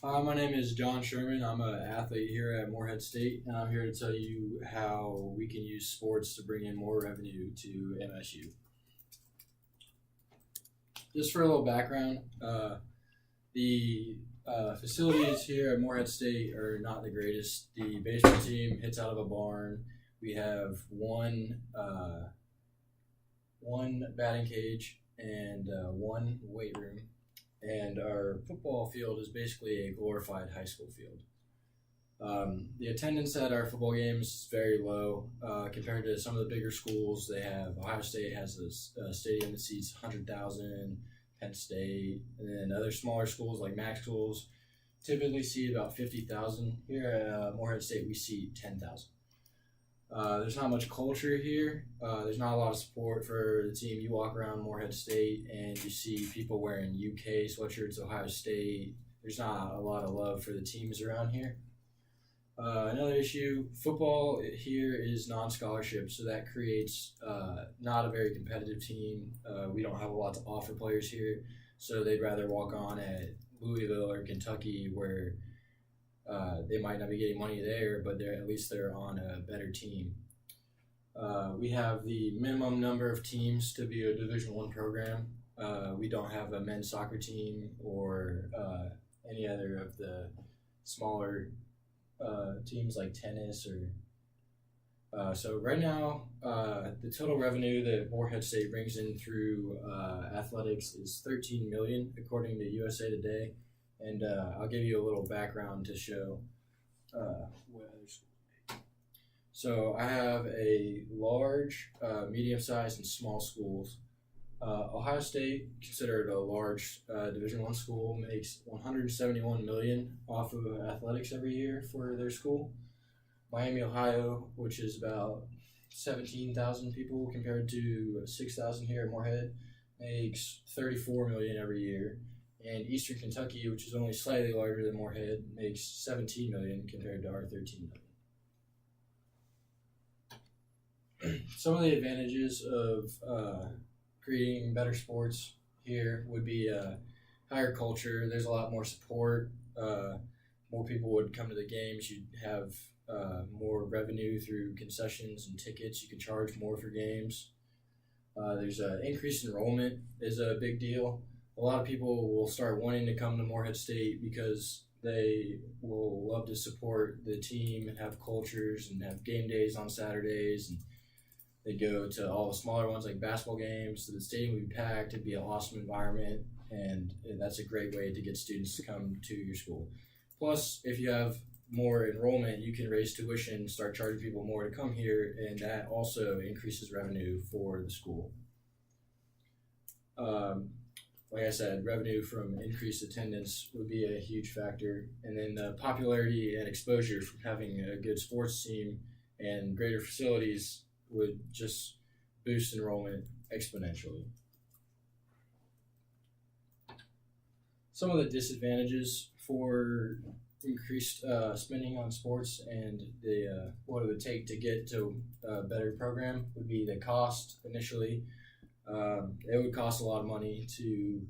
Hi, my name is John Sherman. I'm an athlete here at Morehead State, and I'm here to tell you how we can use sports to bring in more revenue to MSU. Just for a little background, the facilities here at Morehead State are not the greatest. The baseball team hits out of a barn. We have one batting cage and one weight room, and our football field is basically a glorified high school field. The attendance at our football games is very low compared to some of the bigger schools. They have Ohio State has a stadium that seats 100,000, Penn State, and then other smaller schools like MAC schools typically seat about 50,000. Here at Morehead State, we seat 10,000. There's not much culture here. There's not a lot of support for the team. You walk around Morehead State and you see people wearing UK sweatshirts, Ohio State. There's not a lot of love for the teams around here. Another issue, football here is non-scholarship, so that creates not a very competitive team. We don't have a lot to offer players here, so they'd rather walk on at Louisville or Kentucky where they might not be getting money there, but at least they're on a better team. We have the minimum number of teams to be a Division I program. We don't have a men's soccer team or any other of the smaller teams like tennis or so right now the total revenue that Morehead State brings in through athletics is $13 million according to USA Today, and I'll give you a little background to show what other schools. So I have a large, medium-sized, and small schools. Ohio State, considered a large Division I school, makes $171 million off of athletics every year for their school. Miami, Ohio, which is about 17,000 people compared to 6,000 here at Morehead, makes $34 million every year. And Eastern Kentucky, which is only slightly larger than Morehead, makes $17 million compared to our $13 million. Some of the advantages of creating better sports here would be higher culture. There's a lot more support. More people would come to the games. You'd have more revenue through concessions and tickets. You can charge more for games. There's an increased enrollment is a big deal. A lot of people will start wanting to come to Morehead State because they will love to support the team and have cultures and have game days on Saturdays, and they go to all the smaller ones like basketball games. So the stadium would be packed. It'd be an awesome environment, and that's a great way to get students to come to your school. Plus, if you have more enrollment, you can raise tuition, start charging people more to come here, and that also increases revenue for the school. Like I said, revenue from increased attendance would be a huge factor, and then the popularity and exposure from having a good sports team and greater facilities would just boost enrollment exponentially. Some of the disadvantages for increased spending on sports and the what it would take to get to a better program would be the cost initially. It would cost a lot of money to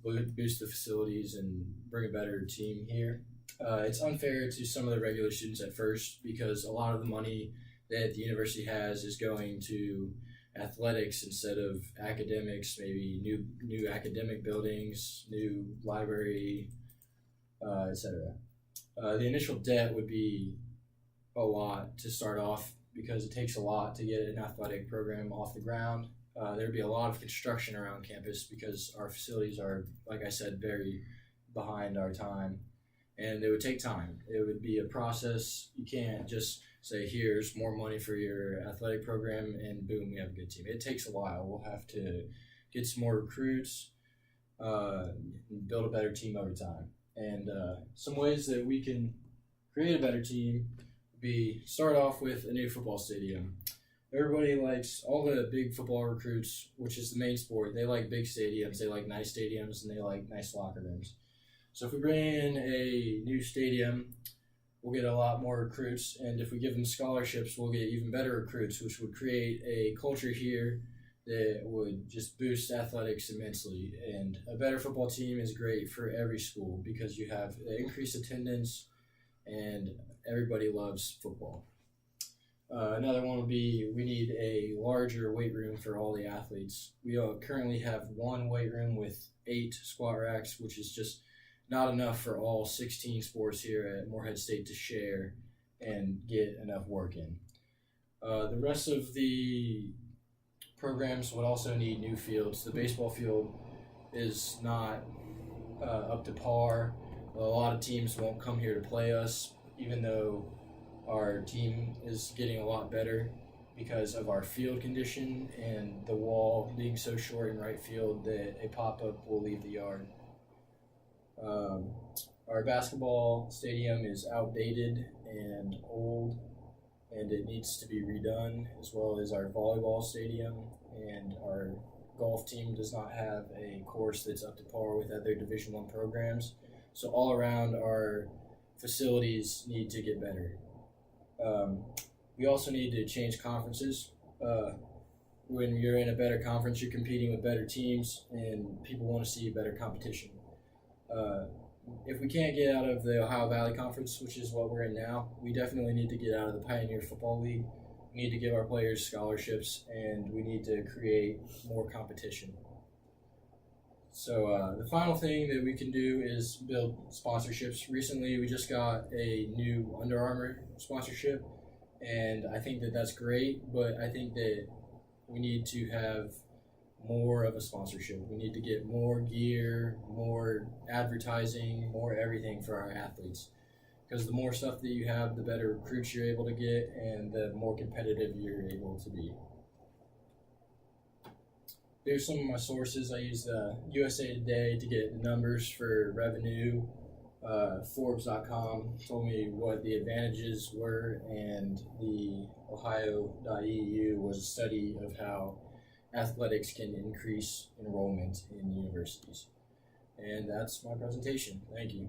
boost the facilities and bring a better team here. It's unfair to some of the regular students at first because a lot of the money that the university has is going to athletics instead of academics, maybe new academic buildings, new library, etc. The initial debt would be a lot to start off because it takes a lot to get an athletic program off the ground. There'd be a lot of construction around campus because our facilities are, like I said, very behind our time, and it would take time. It would be a process. You can't just say, here's more money for your athletic program, and boom, we have a good team. It takes a while. We'll have to get some more recruits, and build a better team over time. And some ways that we can create a better team would be start off with a new football stadium. Everybody likes all the big football recruits, which is the main sport. They like big stadiums, they like nice stadiums, and they like nice locker rooms. So if we bring in a new stadium, we'll get a lot more recruits, and if we give them scholarships, we'll get even better recruits, which would create a culture here that would just boost athletics immensely. And a better football team is great for every school because you have increased attendance and everybody loves football. Another one would be we need a larger weight room for all the athletes. We currently have one weight room with 8 squat racks, which is just not enough for all 16 sports here at Morehead State to share and get enough work in. The rest of the programs would also need new fields. The baseball field is not up to par. A lot of teams won't come here to play us, even though our team is getting a lot better because of our field condition and the wall being so short in right field that a pop-up will leave the yard. Our basketball stadium is outdated and old, and it needs to be redone, as well as our volleyball stadium, and our golf team does not have a course that's up to par with other Division I programs. So all around, our facilities need to get better. We also need to change conferences. When you're in a better conference, you're competing with better teams, and people want to see better competition. If we can't get out of the Ohio Valley Conference, which is what we're in now, we definitely need to get out of the Pioneer Football League. We need to give our players scholarships, and we need to create more competition. So the final thing that we can do is build sponsorships. Recently, we just got a new Under Armour sponsorship, and I think that that's great, but I think that we need to have more of a sponsorship. We need to get more gear, more advertising, more everything for our athletes. Because the more stuff that you have, the better recruits you're able to get, and the more competitive you're able to be. Here's some of my sources. I used USA Today to get numbers for revenue. Forbes.com told me what the advantages were, and the Ohio.edu was a study of how athletics can increase enrollment in universities. And that's my presentation. Thank you.